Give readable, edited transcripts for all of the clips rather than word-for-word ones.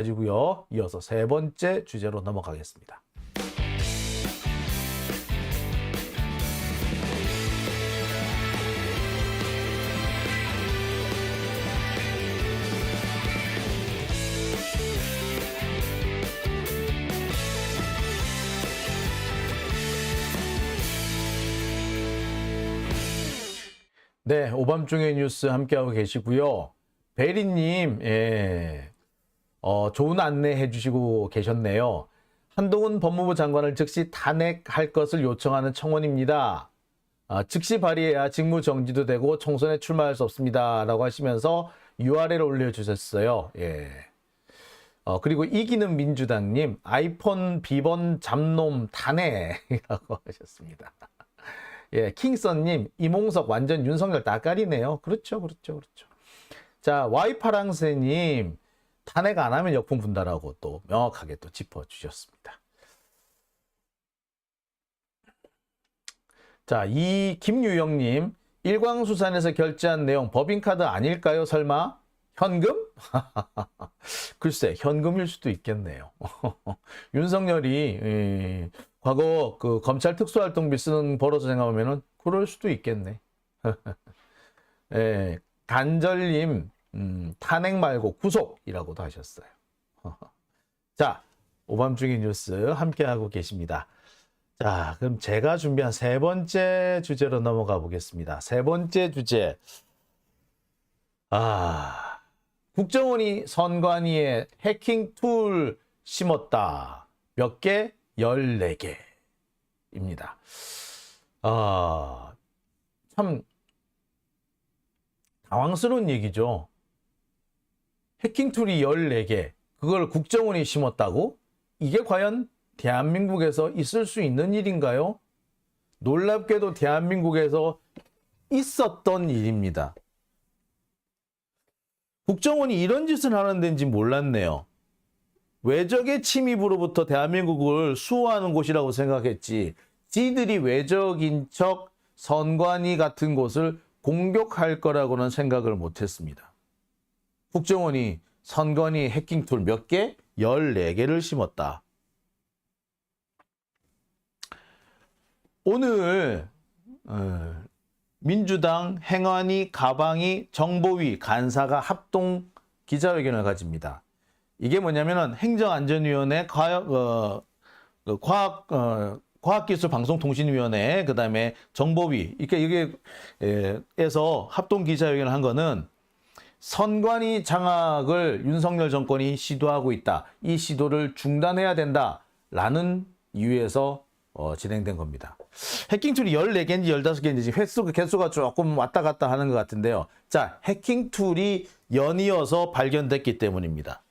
가지고요. 이어서 세 번째 주제로 넘어가겠습니다. 네, 오밤중의 뉴스 함께하고 계시고요. 베리님, 좋은 안내 해주시고 계셨네요. 한동훈 법무부 장관을 즉시 탄핵할 것을 요청하는 청원입니다. 즉시 발의해야 직무 정지도 되고 총선에 출마할 수 없습니다. 라고 하시면서 URL 올려주셨어요. 그리고 이기는 민주당님, 아이폰 비번 잡놈 탄핵이라고 하셨습니다. 킹선님, 이몽석 완전 윤석열 따까리네요. 그렇죠. 자, 와이파랑새님, 탄핵 안 하면 역풍 분다라고 또 명확하게 또 짚어주셨습니다. 자, 이 김유영님, 일광수산에서 결제한 내용 법인카드 아닐까요? 설마? 현금? 글쎄, 현금일 수도 있겠네요. 윤석열이 과거 그 검찰 특수활동비 쓰는 벌어서 생각하면은 그럴 수도 있겠네. 간절님, 탄핵 말고 구속이라고도 하셨어요. 자, 오밤중의 뉴스 함께하고 계십니다. 자, 그럼 제가 준비한 세 번째 주제로 넘어가 보겠습니다. 세 번째 주제. 국정원이 선관위에 해킹 툴 심었다. 몇 개? 14개입니다. 참 당황스러운 얘기죠. 해킹 툴이 14개, 그걸 국정원이 심었다고? 이게 과연 대한민국에서 있을 수 있는 일인가요? 놀랍게도 대한민국에서 있었던 일입니다. 국정원이 이런 짓을 하는 데인지 몰랐네요. 외적의 침입으로부터 대한민국을 수호하는 곳이라고 생각했지, 지들이 외적인 척 선관위 같은 곳을 공격할 거라고는 생각을 못했습니다. 국정원이 선관위 해킹 툴 몇 개? 14개를 심었다. 오늘 민주당 행안위, 가방위, 정보위 간사가 합동 기자회견을 가집니다. 이게 뭐냐면은 행정안전위원회, 과학기술방송통신위원회, 그 다음에 정보위, 이게 에서 합동 기자회견을 한 거는 선관위 장악을 윤석열 정권이 시도하고 있다. 이 시도를 중단해야 된다라는 이유에서 진행된 겁니다. 해킹 툴이 14개인지 15개인지 개수가 조금 왔다 갔다 하는 것 같은데요. 자, 해킹 툴이 연이어서 발견됐기 때문입니다.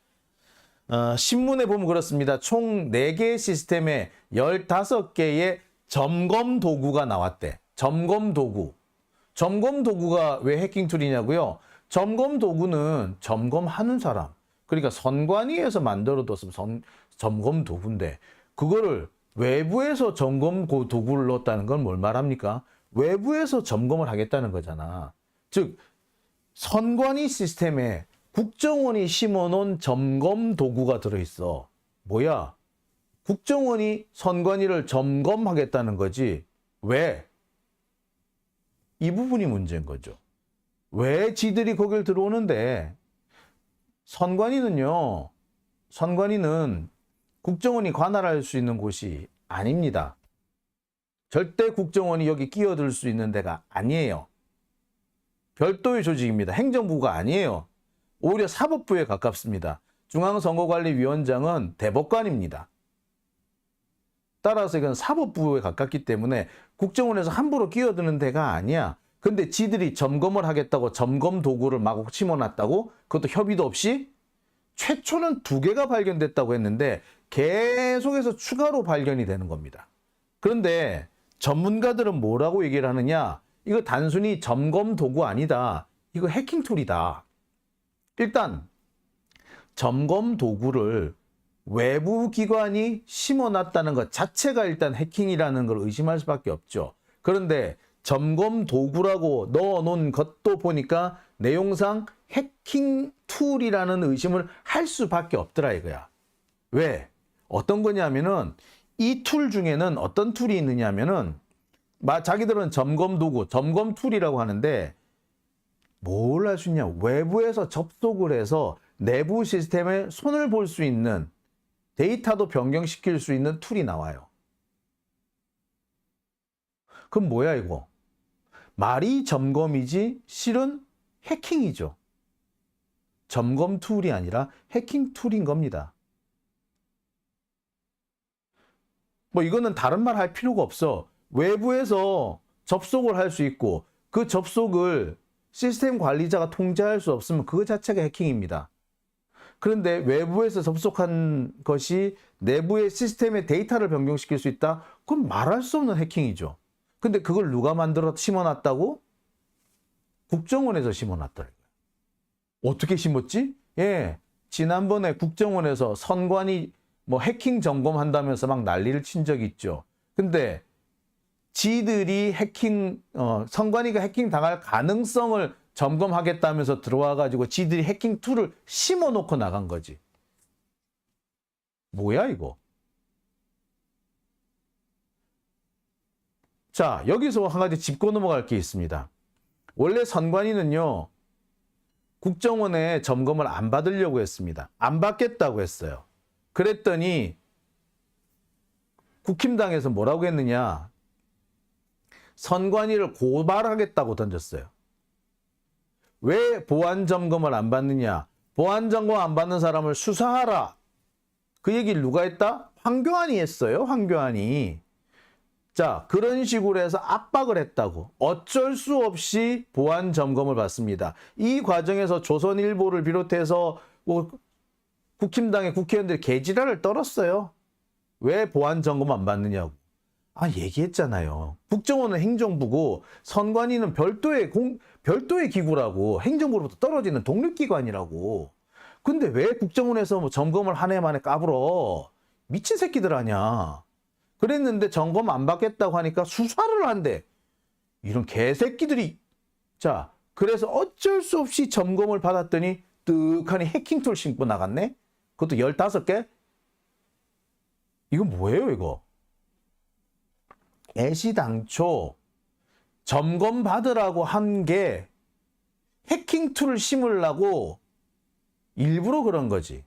신문에 보면 그렇습니다. 총 4개의 시스템에 15개의 점검 도구가 나왔대. 점검 도구. 점검 도구가 왜 해킹 툴이냐고요? 점검 도구는 점검하는 사람. 그러니까 선관위에서 만들어뒀으면 점검 도구인데, 그거를 외부에서 점검 도구를 넣었다는 건 뭘 말합니까? 외부에서 점검을 하겠다는 거잖아. 즉, 선관위 시스템에 국정원이 심어놓은 점검 도구가 들어있어. 뭐야? 국정원이 선관위를 점검하겠다는 거지. 왜? 이 부분이 문제인 거죠. 왜 지들이 거길 들어오는데? 선관위는 국정원이 관할할 수 있는 곳이 아닙니다. 절대 국정원이 여기 끼어들 수 있는 데가 아니에요. 별도의 조직입니다. 행정부가 아니에요. 오히려 사법부에 가깝습니다. 중앙선거관리위원장은 대법관입니다. 따라서 이건 사법부에 가깝기 때문에 국정원에서 함부로 끼어드는 데가 아니야. 근데 지들이 점검을 하겠다고 점검 도구를 막 심어놨다고? 그것도 협의도 없이? 최초는 2개가 발견됐다고 했는데 계속해서 추가로 발견이 되는 겁니다. 그런데 전문가들은 뭐라고 얘기를 하느냐? 이거 단순히 점검 도구 아니다. 이거 해킹 툴이다. 일단 점검 도구를 외부 기관이 심어놨다는 것 자체가 일단 해킹이라는 걸 의심할 수밖에 없죠. 그런데 점검 도구라고 넣어놓은 것도 보니까 내용상 해킹 툴이라는 의심을 할 수밖에 없더라 이거야. 왜? 어떤 거냐면은 이 툴 중에는 어떤 툴이 있느냐면은 자기들은 점검 도구, 점검 툴이라고 하는데 뭘 할 수 있냐? 외부에서 접속을 해서 내부 시스템에 손을 볼 수 있는 데이터도 변경시킬 수 있는 툴이 나와요. 그럼 뭐야 이거? 말이 점검이지 실은 해킹이죠. 점검 툴이 아니라 해킹 툴인 겁니다. 뭐 이거는 다른 말 할 필요가 없어. 외부에서 접속을 할 수 있고 그 접속을 시스템 관리자가 통제할 수 없으면 그거 자체가 해킹입니다. 그런데 외부에서 접속한 것이 내부의 시스템의 데이터를 변경시킬 수 있다? 그건 말할 수 없는 해킹이죠. 근데 그걸 누가 만들어 심어놨다고? 국정원에서 심어놨더라고요. 어떻게 심었지? 예, 지난번에 국정원에서 선관위 뭐 해킹 점검한다면서 막 난리를 친 적이 있죠. 근데 지들이 선관위가 해킹 당할 가능성을 점검하겠다면서 들어와가지고 지들이 해킹 툴을 심어놓고 나간 거지. 뭐야 이거? 자, 여기서 한 가지 짚고 넘어갈 게 있습니다. 원래 선관위는요, 국정원에 점검을 안 받으려고 했습니다. 안 받겠다고 했어요. 그랬더니 국힘당에서 뭐라고 했느냐? 선관위를 고발하겠다고 던졌어요. 왜 보안 점검을 안 받느냐? 보안 점검 안 받는 사람을 수사하라. 그 얘기를 누가 했다? 황교안이 했어요. 황교안이. 자, 그런 식으로 해서 압박을 했다고. 어쩔 수 없이 보안 점검을 받습니다. 이 과정에서 조선일보를 비롯해서 국힘당의 국회의원들이 개지랄을 떨었어요. 왜 보안 점검 안 받느냐고. 얘기했잖아요. 국정원은 행정부고 선관위는 별도의 기구라고. 행정부로부터 떨어지는 독립기관이라고. 근데 왜 국정원에서 뭐 점검을 한 해 만에 까불어? 미친 새끼들 아냐. 그랬는데 점검 안 받겠다고 하니까 수사를 한대. 이런 개새끼들이. 자, 그래서 어쩔 수 없이 점검을 받았더니 뜩하니 해킹툴 신고 나갔네? 그것도 15개? 이거 뭐예요 이거? 애시당초 점검 받으라고 한 게 해킹 툴을 심으려고 일부러 그런 거지.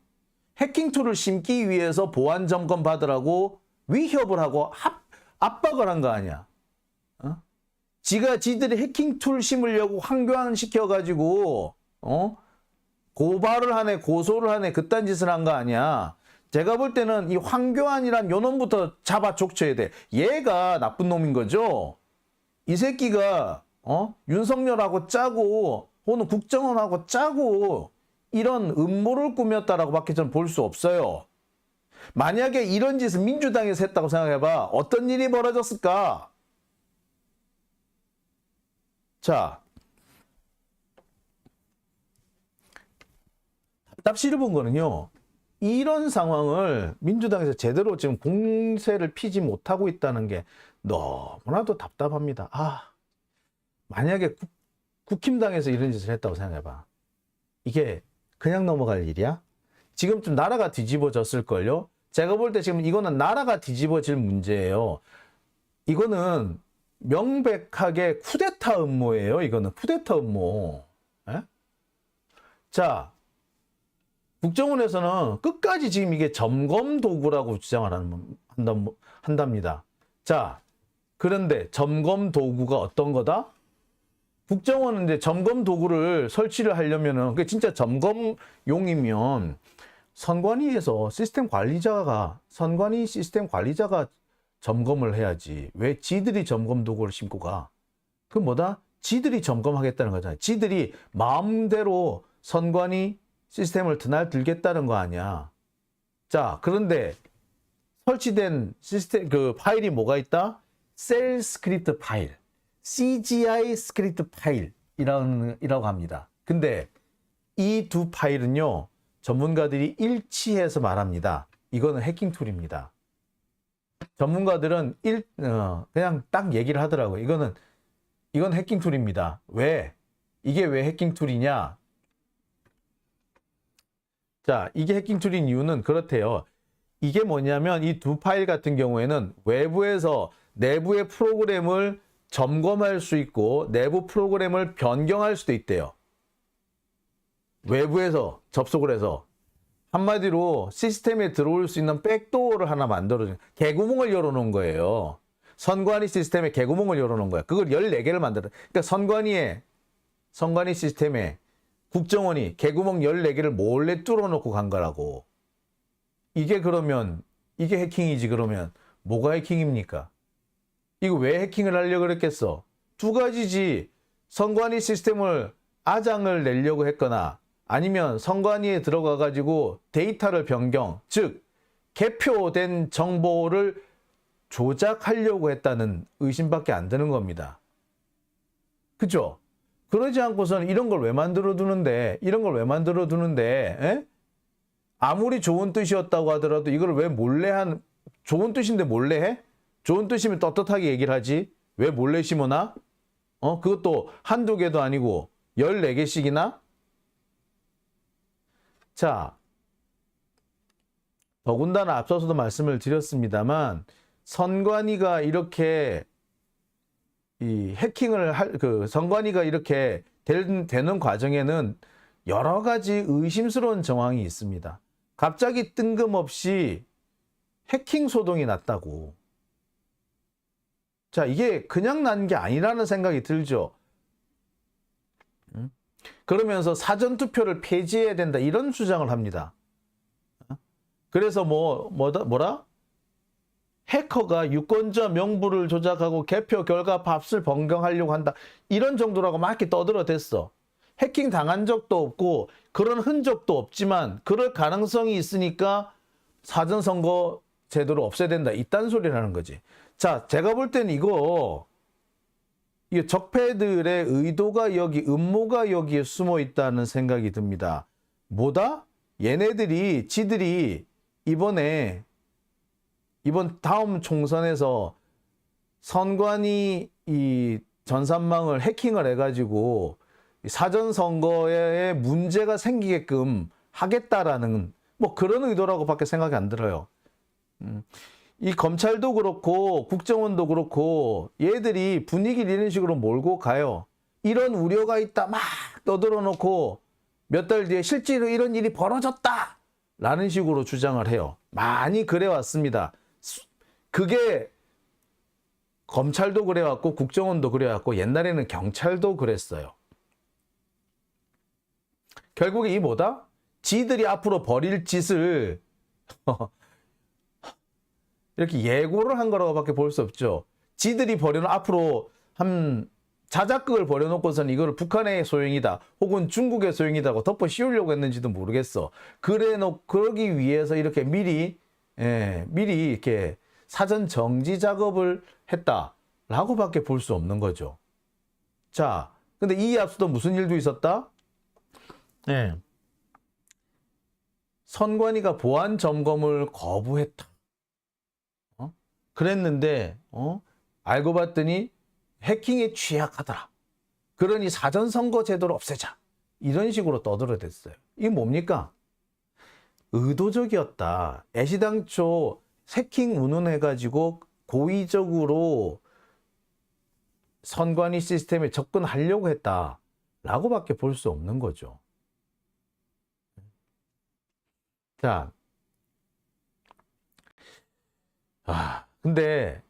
해킹 툴을 심기 위해서 보안 점검 받으라고 위협을 하고 압박을 한 거 아니야. 지들이 해킹 툴 심으려고 황교안 시켜가지고 고발을 하네, 고소를 하네, 그딴 짓을 한 거 아니야. 제가 볼 때는 이 황교안이란 요놈부터 잡아 족쳐야 돼. 얘가 나쁜 놈인 거죠. 이 새끼가 윤석열하고 짜고 혹은 국정원하고 짜고 이런 음모를 꾸몄다라고밖에 저는 볼 수 없어요. 만약에 이런 짓을 민주당에서 했다고 생각해봐. 어떤 일이 벌어졌을까? 자, 답답시를 본 거는요. 이런 상황을 민주당에서 제대로 지금 공세를 피지 못하고 있다는 게 너무나도 답답합니다. 만약에 국힘당에서 이런 짓을 했다고 생각해봐. 이게 그냥 넘어갈 일이야? 지금쯤 나라가 뒤집어졌을걸요? 제가 볼 때 지금 이거는 나라가 뒤집어질 문제예요. 이거는 명백하게 쿠데타 음모예요. 이거는 쿠데타 음모. 에? 자, 국정원에서는 끝까지 지금 이게 점검 도구라고 주장을 한답니다. 자, 그런데 점검 도구가 어떤 거다? 국정원은 이제 점검 도구를 설치를 하려면은 그게 진짜 점검용이면 선관위 시스템 관리자가 점검을 해야지. 왜 지들이 점검 도구를 심고 가? 그 뭐다? 지들이 점검하겠다는 거잖아요. 지들이 마음대로 선관위 시스템을 드날 들겠다는 거 아니야. 자, 그런데 설치된 시스템 파일이 뭐가 있다? 셀 스크립트 파일, CGI 스크립트 파일이라고 합니다. 근데 이 두 파일은요, 전문가들이 일치해서 말합니다. 이거는 해킹 툴입니다. 전문가들은 그냥 딱 얘기를 하더라고요. 이건 해킹 툴입니다. 왜? 이게 왜 해킹 툴이냐? 자, 이게 해킹 툴인 이유는 그렇대요. 이게 뭐냐면 이 두 파일 같은 경우에는 외부에서 내부의 프로그램을 점검할 수 있고 내부 프로그램을 변경할 수도 있대요. 외부에서 접속을 해서 한마디로 시스템에 들어올 수 있는 백도어를 하나 만들어준 개구멍을 열어놓은 거예요. 선관위 시스템에 개구멍을 열어놓은 거야. 그걸 14개를 만들어. 그러니까 선관위 시스템에 국정원이 개구멍 14개를 몰래 뚫어놓고 간 거라고. 이게 그러면 이게 해킹이지. 그러면 뭐가 해킹입니까? 이거 왜 해킹을 하려고 그랬겠어? 두 가지지. 선관위 시스템을 아장을 내려고 했거나 아니면 선관위에 들어가 가지고 데이터를 변경, 즉 개표된 정보를 조작하려고 했다는 의심밖에 안 드는 겁니다. 그죠? 그러지 않고서는 이런 걸 왜 만들어 두는데 에? 아무리 좋은 뜻이었다고 하더라도 이걸 왜 좋은 뜻인데 몰래 해? 좋은 뜻이면 떳떳하게 얘기를 하지. 왜 몰래 심어놔? 그것도 한두 개도 아니고 14개씩이나? 자, 더군다나 앞서서도 말씀을 드렸습니다만 선관위가 이렇게 선관위가 이렇게 되는 과정에는 여러 가지 의심스러운 정황이 있습니다. 갑자기 뜬금없이 해킹 소동이 났다고. 자, 이게 그냥 난 게 아니라는 생각이 들죠. 그러면서 사전투표를 폐지해야 된다 이런 주장을 합니다. 그래서 뭐라? 해커가 유권자 명부를 조작하고 개표 결과 값을 변경하려고 한다 이런 정도라고 막 이렇게 떠들어댔어. 해킹 당한 적도 없고 그런 흔적도 없지만 그럴 가능성이 있으니까 사전선거 제도를 없애야 된다 이딴 소리라는 거지. 자, 제가 볼 때는 이거 적폐들의 의도가 음모가 여기에 숨어 있다는 생각이 듭니다. 뭐다? 지들이 이번 다음 총선에서 선관위 이 전산망을 해킹을 해가지고 사전선거에 문제가 생기게끔 하겠다라는 그런 의도라고밖에 생각이 안 들어요. 이 검찰도 그렇고 국정원도 그렇고 얘들이 분위기를 이런 식으로 몰고 가요. 이런 우려가 있다 막 떠들어놓고 몇 달 뒤에 실제로 이런 일이 벌어졌다 라는 식으로 주장을 해요. 많이 그래왔습니다. 그게 검찰도 그래왔고 국정원도 그래왔고 옛날에는 경찰도 그랬어요. 결국에 지들이 앞으로 벌일 짓을 이렇게 예고를 한 거라고밖에 볼 수 없죠. 지들이 앞으로 한 자작극을 벌여놓고서는 이거를 북한의 소행이다 혹은 중국의 소행이다고 덮어 씌우려고 했는지도 모르겠어. 그러기 위해서 이렇게 미리 이렇게 사전 정지 작업을 했다라고밖에 볼 수 없는 거죠. 자, 근데 이 앞서도 무슨 일도 있었다? 선관위가 보안 점검을 거부했다. 그랬는데 알고 봤더니 해킹에 취약하더라. 그러니 사전선거 제도를 없애자. 이런 식으로 떠들어댔어요. 이게 뭡니까? 의도적이었다. 애시당초 해킹 운운해가지고 고의적으로 선관위 시스템에 접근하려고 했다라고밖에 볼 수 없는 거죠. 자, 근데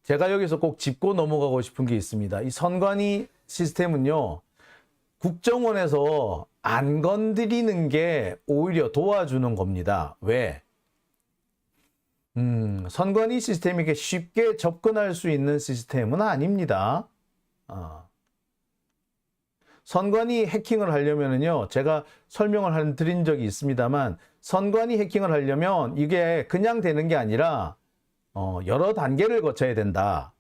제가 여기서 꼭 짚고 넘어가고 싶은 게 있습니다. 이 선관위 시스템은요, 국정원에서 안 건드리는 게 오히려 도와주는 겁니다. 왜? 선관위 시스템에게 쉽게 접근할 수 있는 시스템은 아닙니다. 선관위 해킹을 하려면요, 제가 설명을 드린 적이 있습니다만, 선관위 해킹을 하려면 이게 그냥 되는 게 아니라 여러 단계를 거쳐야 된다.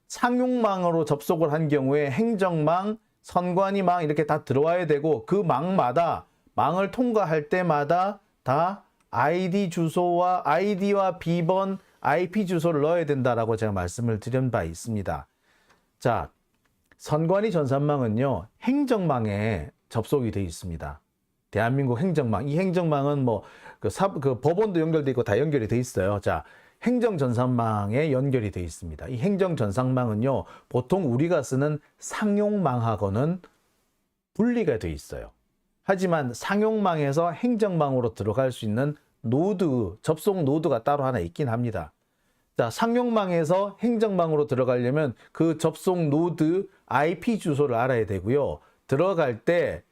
상용망으로 접속을 한 경우에 행정망, 선관위망 이렇게 다 들어와야 되고 그 망을 통과할 때마다 다 아이디와 비번, IP 주소를 넣어야 된다라고 제가 말씀을 드린 바 있습니다. 자, 선관위 전산망은요, 행정망에 접속이 되어 있습니다. 대한민국 행정망. 이 행정망은 뭐, 그 법원도 연결되어 있고 다 연결이 되어 있어요. 자, 행정전산망에 연결이 되어 있습니다. 이 행정전산망은요, 보통 우리가 쓰는 상용망하고는 분리가 되어 있어요. 하지만 상용망에서 행정망으로 들어갈 수 있는 노드, 접속 노드가 따로 하나 있긴 합니다. 자, 상용망에서 행정망으로 들어가려면 그 접속 노드 IP 주소를 알아야 되고요. 들어갈 때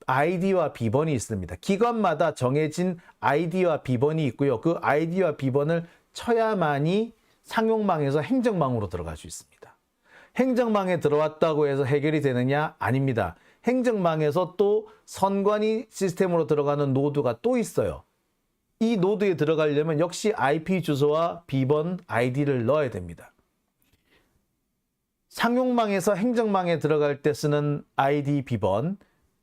아이디와 비번이 있습니다. 기관마다 정해진 아이디와 비번이 있고요. 그 아이디와 비번을 쳐야만이 상용망에서 행정망으로 들어갈 수 있습니다. 행정망에 들어왔다고 해서 해결이 되느냐? 아닙니다. 행정망에서 또 선관위 시스템으로 들어가는 노드가 또 있어요. 이 노드에 들어가려면 역시 IP 주소와 비번, 아이디를 넣어야 됩니다. 상용망에서 행정망에 들어갈 때 쓰는 아이디, 비번,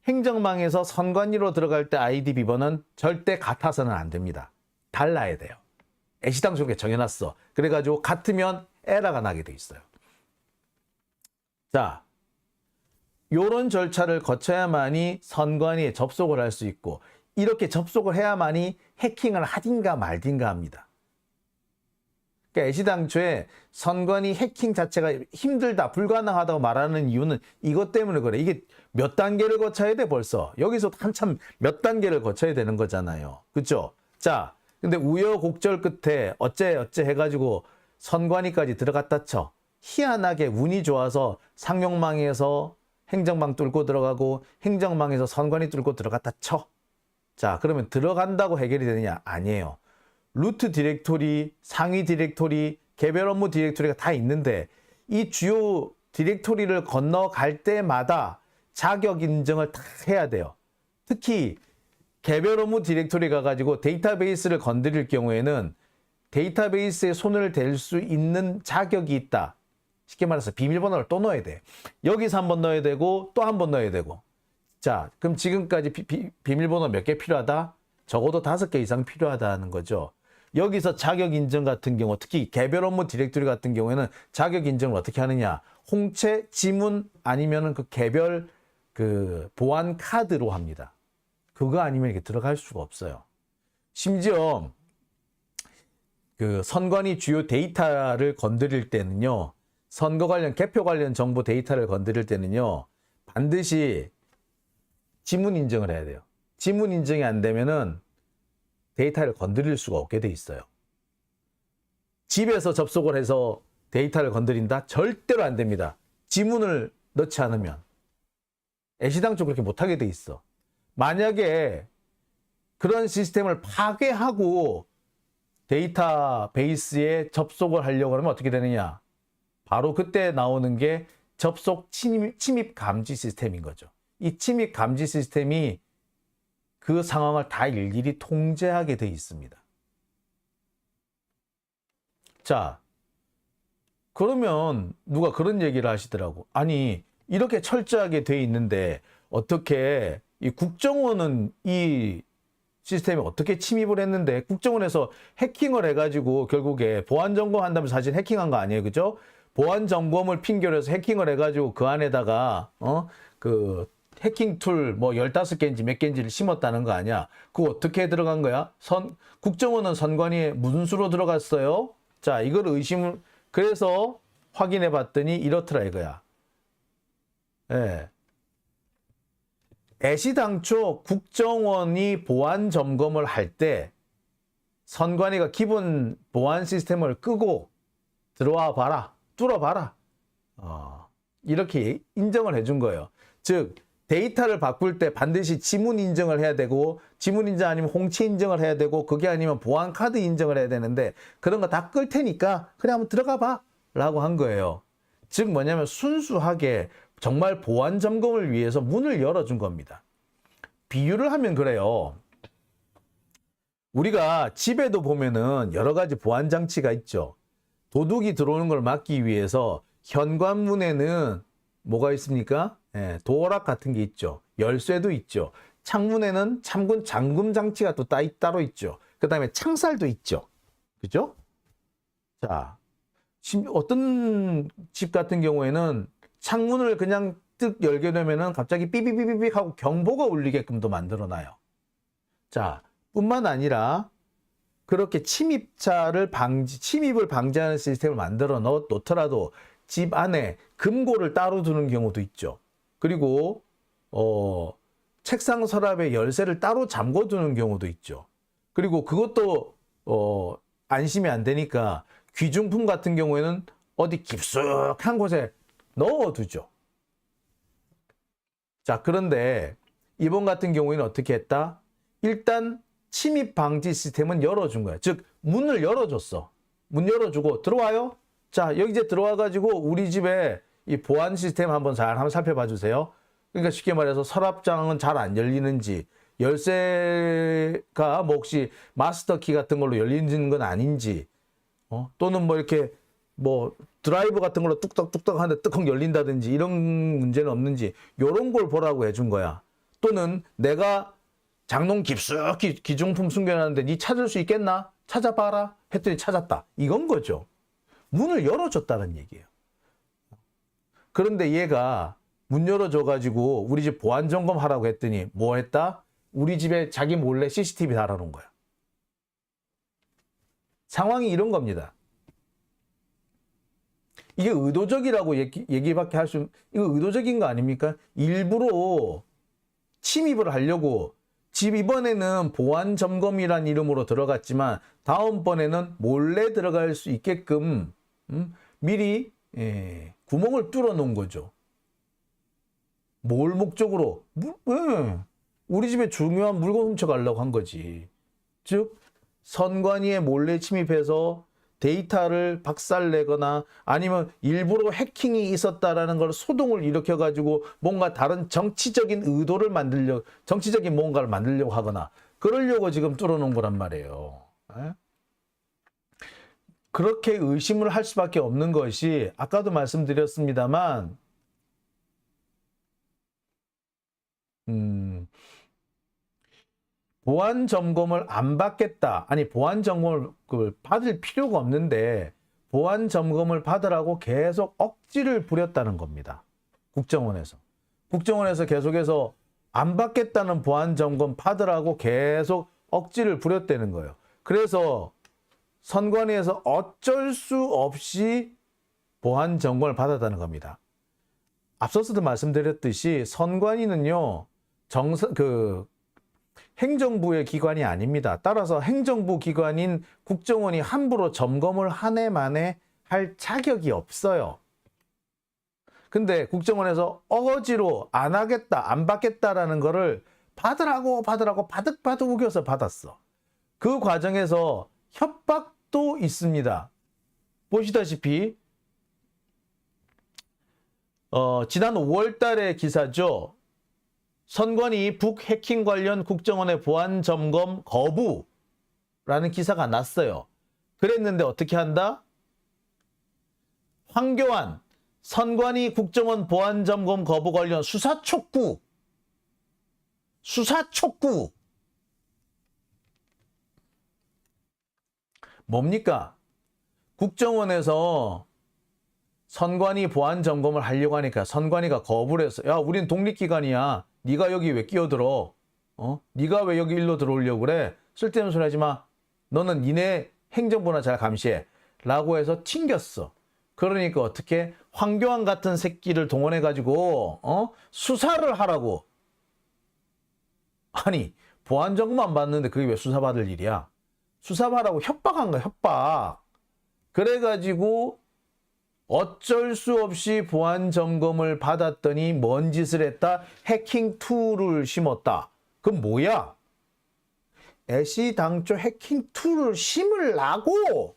행정망에서 선관위로 들어갈 때 아이디, 비번은 절대 같아서는 안 됩니다. 달라야 돼요. 애시당초에 정해놨어. 그래가지고 같으면 에러가 나게 돼 있어요. 자, 요런 절차를 거쳐야만이 선관위에 접속을 할 수 있고, 이렇게 접속을 해야만이 해킹을 하딘가 말딘가 합니다. 그러니까 애시당초에 선관위 해킹 자체가 힘들다, 불가능하다고 말하는 이유는 이것 때문에 그래. 이게 몇 단계를 거쳐야 돼, 벌써. 여기서 한참 몇 단계를 거쳐야 되는 거잖아요. 그렇죠? 자, 근데 우여곡절 끝에 어째 해가지고 선관위까지 들어갔다 쳐. 희한하게 운이 좋아서 상용망에서 행정망 뚫고 들어가고 행정망에서 선관위 뚫고 들어갔다 쳐. 자, 그러면 들어간다고 해결이 되느냐? 아니에요. 루트 디렉토리, 상위 디렉토리, 개별 업무 디렉토리가 다 있는데 이 주요 디렉토리를 건너갈 때마다 자격 인증을 다 해야 돼요. 특히 개별 업무 디렉토리 가가지고 데이터베이스를 건드릴 경우에는 데이터베이스에 손을 댈 수 있는 자격이 있다. 쉽게 말해서 비밀번호를 또 넣어야 돼. 여기서 한번 넣어야 되고 또 한 번 넣어야 되고. 자, 그럼 지금까지 비밀번호 몇 개 필요하다? 적어도 5개 이상 필요하다는 거죠. 여기서 자격 인증 같은 경우, 특히 개별 업무 디렉토리 같은 경우에는 자격 인증을 어떻게 하느냐? 홍채, 지문 아니면은 그 개별 그 보안 카드로 합니다. 그거 아니면 이렇게 들어갈 수가 없어요. 심지어 그 선관위 주요 데이터를 건드릴 때는요, 선거 관련, 개표 관련 정보 데이터를 건드릴 때는요, 반드시 지문 인증을 해야 돼요. 지문 인증이 안 되면은 데이터를 건드릴 수가 없게 돼 있어요. 집에서 접속을 해서 데이터를 건드린다? 절대로 안 됩니다. 지문을 넣지 않으면. 애시당초 그렇게 못하게 돼 있어. 만약에 그런 시스템을 파괴하고 데이터베이스에 접속을 하려고 하면 어떻게 되느냐? 바로 그때 나오는 게 접속 침입 감지 시스템인 거죠. 이 침입 감지 시스템이 그 상황을 다 일일이 통제하게 돼 있습니다. 자, 그러면 누가 그런 얘기를 하시더라고. 아니, 이렇게 철저하게 돼 있는데 어떻게 이 국정원은 이 시스템에 어떻게 침입을 했는데 국정원에서 해킹을 해가지고 결국에 보안 점검 한다면서 사실 해킹한 거 아니에요, 그죠? 보안 점검을 핑계로 해서 해킹을 해가지고 그 안에다가 그 해킹 툴 뭐 15개인지 몇 개인지를 심었다는 거 아니야? 그거 어떻게 들어간 거야? 국정원은 선관위에 무슨 수로 들어갔어요? 자, 이걸 그래서 확인해 봤더니 이렇더라 이거야. 예. 애시당초 국정원이 보안 점검을 할 때 선관위가 기본 보안 시스템을 끄고 들어와 봐라, 뚫어봐라. 이렇게 인정을 해준 거예요. 즉, 데이터를 바꿀 때 반드시 지문 인증을 해야 되고, 지문 인증 아니면 홍채 인증을 해야 되고, 그게 아니면 보안 카드 인증을 해야 되는데, 그런 거 다 끌 테니까 그래 한번 들어가 봐 라고 한 거예요. 즉 뭐냐면 순수하게 정말 보안 점검을 위해서 문을 열어준 겁니다. 비유를 하면 그래요. 우리가 집에도 보면은 여러 가지 보안 장치가 있죠. 도둑이 들어오는 걸 막기 위해서 현관문에는 뭐가 있습니까? 예, 도어락 같은 게 있죠. 열쇠도 있죠. 창문에는 잠금 장치가 또 따로 있죠. 그 다음에 창살도 있죠. 그죠? 자, 어떤 집 같은 경우에는 창문을 그냥 뜩 열게 되면은 갑자기 삐삐삐삐삐 하고 경보가 울리게끔도 만들어놔요. 자, 뿐만 아니라 그렇게 침입을 방지하는 시스템을 만들어 놓더라도 집 안에 금고를 따로 두는 경우도 있죠. 그리고 책상 서랍에 열쇠를 따로 잠궈 두는 경우도 있죠. 그리고 그것도 안심이 안 되니까 귀중품 같은 경우에는 어디 깊숙한 곳에 넣어두죠. 자, 그런데 이번 같은 경우에는 어떻게 했다? 일단 침입 방지 시스템은 열어준 거야. 즉 문을 열어줬어. 문 열어주고 들어와요. 자, 여기 이제 들어와가지고 우리 집에 이 보안 시스템 한번 살펴봐 주세요. 그러니까 쉽게 말해서 서랍장은 잘 안 열리는지, 열쇠가 뭐 혹시 마스터 키 같은 걸로 열리는 건 아닌지, 또는 뭐 이렇게 뭐 드라이브 같은 걸로 뚝딱뚝딱 하는데 뜨컥 열린다든지 이런 문제는 없는지 이런 걸 보라고 해준 거야. 또는 내가 장롱 깊숙이 기중품 숨겨놨는데 니 찾을 수 있겠나? 찾아봐라 했더니 찾았다. 이건 거죠. 문을 열어줬다는 얘기예요. 그런데 얘가 문 열어줘가지고 우리 집 보안 점검하라고 했더니 뭐 했다? 우리 집에 자기 몰래 CCTV 달아놓은 거야. 상황이 이런 겁니다. 이게 의도적이라고 얘기밖에 이거 의도적인 거 아닙니까? 일부러 침입을 하려고 집 이번에는 보안 점검이란 이름으로 들어갔지만 다음번에는 몰래 들어갈 수 있게끔 미리 구멍을 뚫어 놓은 거죠. 뭘 목적으로? 우리 집에 중요한 물건 훔쳐가려고 한 거지. 즉 선관위에 몰래 침입해서 데이터를 박살내거나 아니면 일부러 해킹이 있었다라는 걸 소동을 일으켜가지고 뭔가 다른 정치적인 의도를 정치적인 뭔가를 만들려고 하거나 그러려고 지금 뚫어놓은 거란 말이에요. 그렇게 의심을 할 수밖에 없는 것이 아까도 말씀드렸습니다만 보안 점검을 안 받겠다. 아니 보안 점검을 받을 필요가 없는데 보안 점검을 받으라고 계속 억지를 부렸다는 겁니다. 국정원에서. 국정원에서 계속해서 안 받겠다는 보안 점검 받으라고 계속 억지를 부렸다는 거예요. 그래서 선관위에서 어쩔 수 없이 보안 점검을 받았다는 겁니다. 앞서서도 말씀드렸듯이 선관위는요. 행정부의 기관이 아닙니다. 따라서 행정부 기관인 국정원이 함부로 점검을 한 해 만에 할 자격이 없어요. 근데 국정원에서 억지로 안 하겠다, 안 받겠다라는 거를 받으라고 바득바득 우겨서 받았어. 그 과정에서 협박도 있습니다. 보시다시피 지난 5월 달의 기사죠. 선관위 북 해킹 관련 국정원의 보안 점검 거부라는 기사가 났어요. 그랬는데 어떻게 한다? 황교안 선관위 국정원 보안 점검 거부 관련 수사 촉구. 뭡니까? 국정원에서 선관위 보안 점검을 하려고 하니까 선관위가 거부를 했어. 야, 우린 독립기관이야. 네가 여기 왜 끼어들어? 네가 왜 여기 일로 들어오려고 그래? 쓸데없는 소리 하지 마. 너는 니네 행정부나 잘 감시해. 라고 해서 튕겼어. 그러니까 어떻게 황교안 같은 새끼를 동원해가지고 수사를 하라고. 아니 보안 점검 안 받는데 그게 왜 수사받을 일이야? 수사하라고 협박한 거야. 협박. 그래가지고 어쩔 수 없이 보안 점검을 받았더니 뭔 짓을 했다? 해킹 툴을 심었다. 그건 뭐야? 애시당초 해킹 툴을 심으려고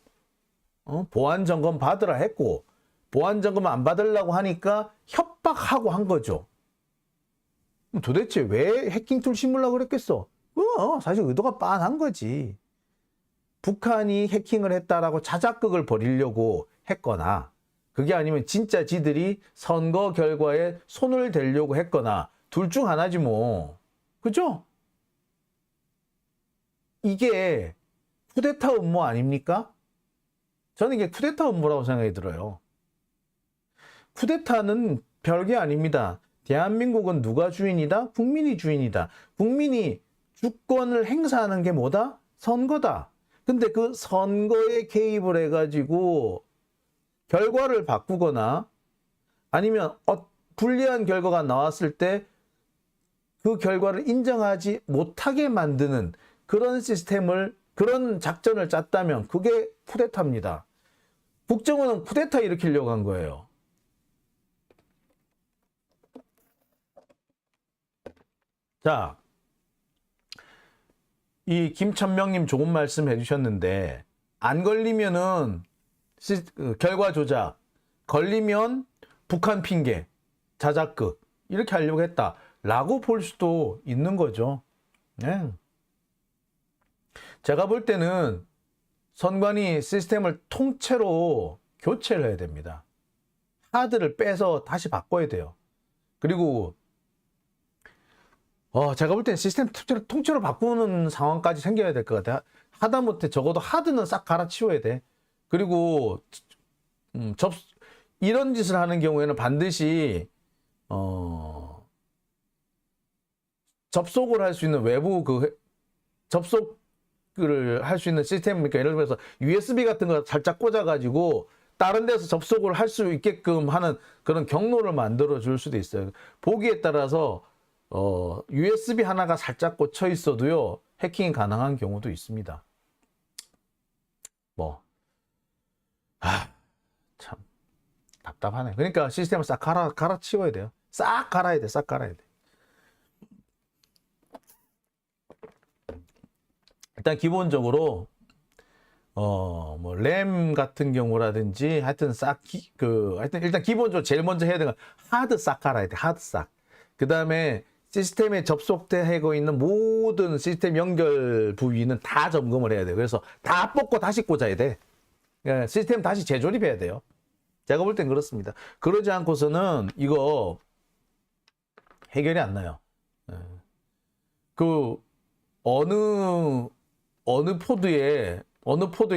보안 점검 받으라 했고 보안 점검 안 받으려고 하니까 협박하고 한 거죠. 도대체 왜 해킹 툴 심으려고 그랬겠어? 사실 의도가 빤한 거지. 북한이 해킹을 했다라고 자작극을 벌이려고 했거나 그게 아니면 진짜 지들이 선거 결과에 손을 대려고 했거나 둘 중 하나지 뭐. 그죠? 이게 쿠데타 음모 아닙니까? 저는 이게 쿠데타 음모라고 생각이 들어요. 쿠데타는 별게 아닙니다. 대한민국은 누가 주인이다? 국민이 주인이다. 국민이 주권을 행사하는 게 뭐다? 선거다. 근데 그 선거에 개입을 해가지고 결과를 바꾸거나 아니면 불리한 결과가 나왔을 때 그 결과를 인정하지 못하게 만드는 그런 시스템을, 그런 작전을 짰다면 그게 쿠데타입니다. 국정원은 쿠데타 일으키려고 한 거예요. 자, 이 김천명님 좋은 말씀 해주셨는데, 안 걸리면은 결과 조작, 걸리면 북한 핑계, 자작극 이렇게 하려고 했다라고 볼 수도 있는 거죠. 네. 제가 볼 때는 선관위 시스템을 통째로 교체를 해야 됩니다. 하드를 빼서 다시 바꿔야 돼요. 그리고 제가 볼 때는 시스템 통째로 바꾸는 상황까지 생겨야 될 것 같아요. 하다못해 적어도 하드는 싹 갈아치워야 돼. 그리고 이런 짓을 하는 경우에는 반드시 접속을 할 수 있는 외부 접속을 할 수 있는 시스템, 그러니까 예를 들어서 USB 같은 거 살짝 꽂아가지고 다른 데서 접속을 할 수 있게끔 하는 그런 경로를 만들어 줄 수도 있어요. 보기에 따라서 USB 하나가 살짝 꽂혀 있어도요, 해킹이 가능한 경우도 있습니다. 참 답답하네. 그러니까 시스템을 싹 갈아치워야 돼요. 싹 갈아야 돼. 싹 갈아야 돼. 일단 기본적으로 램 같은 경우라든지 하여튼 하여튼 일단 기본적으로 제일 먼저 해야 되는 건 하드 싹 갈아야 돼. 하드 싹. 그 다음에 시스템에 접속되고 있는 모든 시스템 연결 부위는 다 점검을 해야 돼요. 그래서 다 뽑고 다시 꽂아야 돼. 시스템 다시 재조립해야 돼요. 제가 볼 땐 그렇습니다. 그러지 않고서는 이거 해결이 안 나요. 그 어느 포드에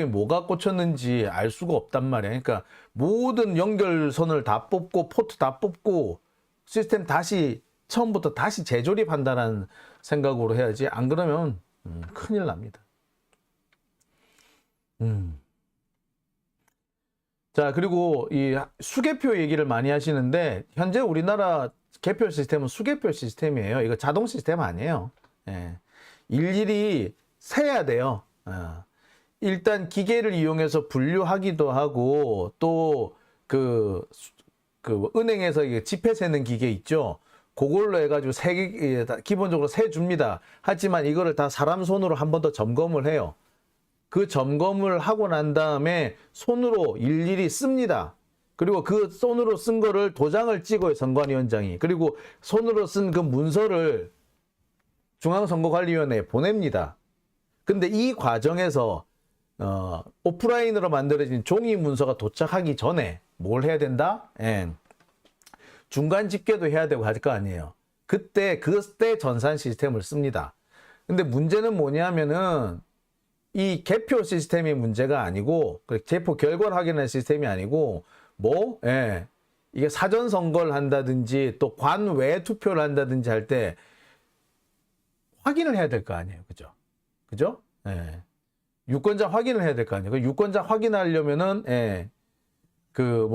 뭐가 꽂혔는지 알 수가 없단 말이야. 그러니까 모든 연결선을 다 뽑고 포트 다 뽑고 시스템 다시 처음부터 다시 재조립한다는 생각으로 해야지. 안 그러면 큰일 납니다. 자, 그리고 이 수개표 얘기를 많이 하시는데, 현재 우리나라 개표 시스템은 수개표 시스템이에요. 이거 자동 시스템 아니에요. 예. 일일이 세야 돼요. 일단 기계를 이용해서 분류하기도 하고, 또 그 은행에서 지폐 세는 기계 있죠. 그걸로 해가지고 기본적으로 세 줍니다. 하지만 이거를 다 사람 손으로 한 번 더 점검을 해요. 그 점검을 하고 난 다음에 손으로 일일이 씁니다. 그리고 그 손으로 쓴 거를 도장을 찍어요, 선관위원장이. 그리고 손으로 쓴 그 문서를 중앙선거관리위원회에 보냅니다. 근데 이 과정에서 오프라인으로 만들어진 종이 문서가 도착하기 전에 뭘 해야 된다? 중간 집계도 해야 되고 할 거 아니에요. 그때 전산 시스템을 씁니다. 근데 문제는 뭐냐면은 이 개표 시스템이 문제가 아니고, 개표 결과를 확인하는 시스템이 아니고, 이게 사전 선거를 한다든지 또 관외 투표를 한다든지 할 때 확인을 해야 될 거 아니에요. 그죠? 유권자 확인을 해야 될 거 아니에요. 그 유권자 확인하려면은, 그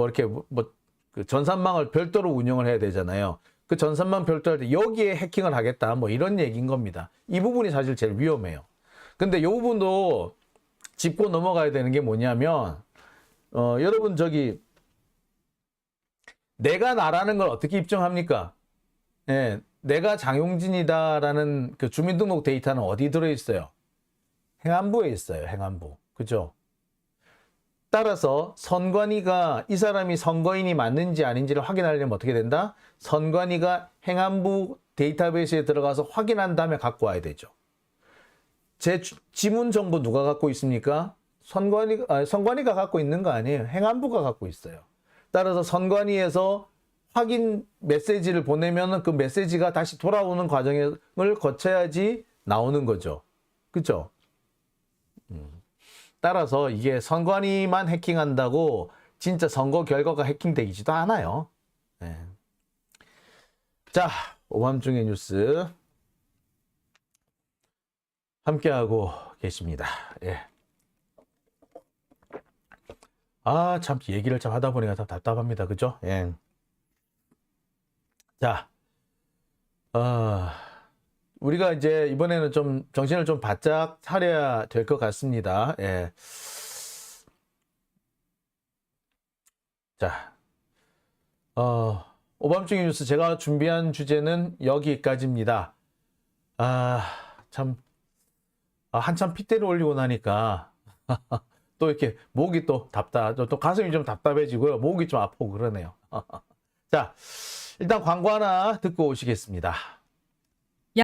전산망을 별도로 운영을 해야 되잖아요. 그 전산망 별도로 할 때 여기에 해킹을 하겠다. 이런 얘기인 겁니다. 이 부분이 사실 제일 위험해요. 근데 이 부분도 짚고 넘어가야 되는 게 뭐냐면, 여러분 내가 나라는 걸 어떻게 입증합니까? 내가 장용진이다라는 그 주민등록 데이터는 어디 들어있어요? 행안부에 있어요. 행안부. 그죠? 따라서 선관위가 이 사람이 선거인이 맞는지 아닌지를 확인하려면 어떻게 된다? 선관위가 행안부 데이터베이스에 들어가서 확인한 다음에 갖고 와야 되죠. 제 지문 정보 누가 갖고 있습니까? 선관위가 갖고 있는 거 아니에요. 행안부가 갖고 있어요. 따라서 선관위에서 확인 메시지를 보내면 그 메시지가 다시 돌아오는 과정을 거쳐야지 나오는 거죠. 그렇죠? 따라서 이게 선관위만 해킹한다고 진짜 선거 결과가 해킹되지도 않아요. 자, 오밤중의 뉴스 함께하고 계십니다. 예. 아, 참, 얘기를 참 하다 보니까 참 답답합니다. 그죠? 예. 자, 우리가 이제 이번에는 좀 정신을 좀 바짝 차려야 될 것 같습니다. 예. 자, 오밤중의 뉴스 제가 준비한 주제는 여기까지입니다. 참, 한참 핏대를 올리고 나니까 또 이렇게 목이 또 또 가슴이 좀 답답해지고요. 목이 좀 아프고 그러네요. 자, 일단 광고 하나 듣고 오시겠습니다.